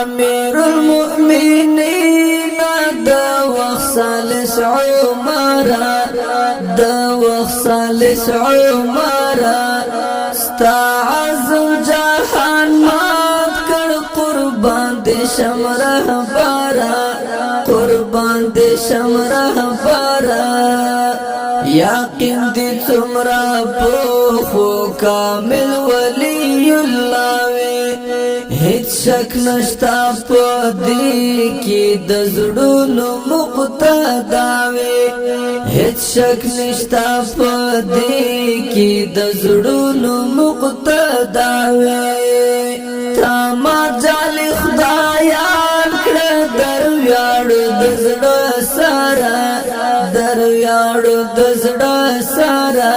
امیر المؤمنین دا وخت سالس عمر دا وخت سالس عمر ستا عزم جهان مات کړ قربان دې شم رهبره قربان دې شم رهبره یقین دې څومره پوخو کامل ولی الله وي هیڅ شک نشتا په دې کې د زړونو مقتدا وي هیڅ شک نشتا په دې کې د زړونو مقتدا وي تا ما جال خدایان کړه در ویاړو د زړه سره در ویاړو د زړه سره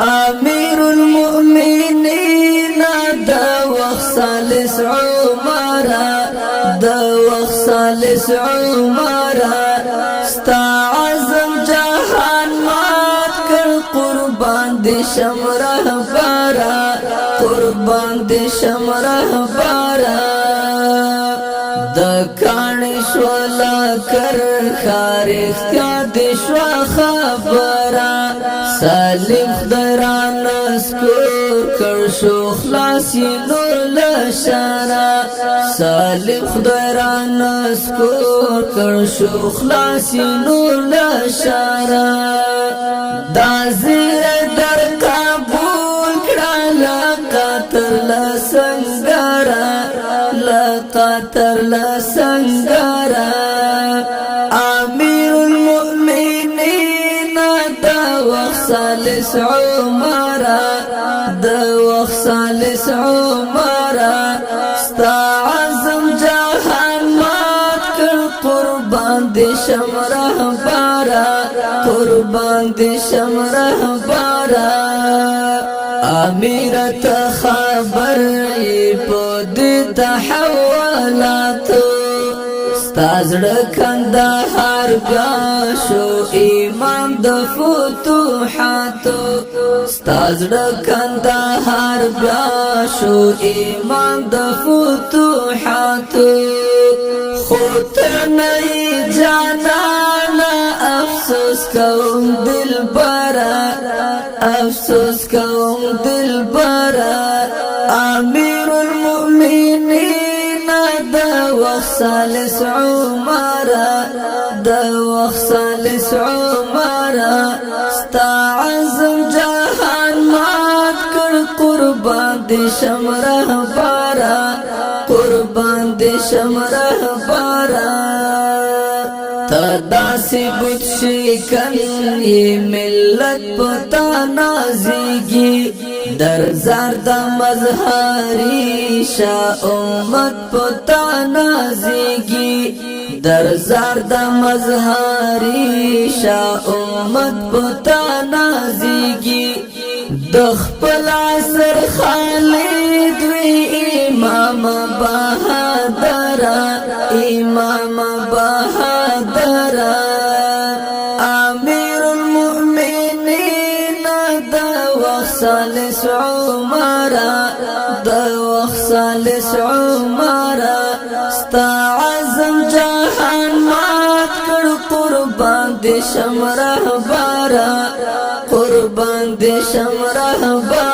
امیر المؤمنین دا وخت سالس عمر دا وخت سالس عمر ستا عزم جهان مات کړ قربان دې شم رهبره قربان دې شم رهبره د کاڼې شوله کرښه رښتیا دې شوه خبره سالم خدای رانه سکور کړ شو خلاص یې نور له شره سالم خدای رانه سکور کړ شو خلاص یې نور له شره دا زیره در قبول کړه له قطر له سنګره له قطر له سنګره امیر المؤمنین دا وخت سالس عمر دا وخت سالس عمر ستا عزم جهان مات کړ قربان دې شم رهبره قربان دې شم رهبره امیر ته خبر په دې تحولاتو ستازړه کندهار بیا شو امام د فتوحاتو ستازړه کندهار بیا شو امام د فتوحاتو خو ته نه جانانه افسوس کوم دلبره افسوس کوم دلبره امیر المؤمنین دا وخت سالس عمر دا وخت سالس عمر ستا عزم جهان مات کړ قربان دې شم رهبره قربان دې شم رهبره تداسي بوت شکن یہ ملت پتا نازیگی در زرد مظهری شاہ امت پتا نازیگی در زرد مظهری شاہ امت پتا نازیگی دخپل عصر خالد وی امام بہادر امام بہادر امیر المؤمنین دا وخت سالس عمر دا وخت سالس عمر ستا عزم جهان مات کړ قربان دې شم رهبره قربان دې شم رهبره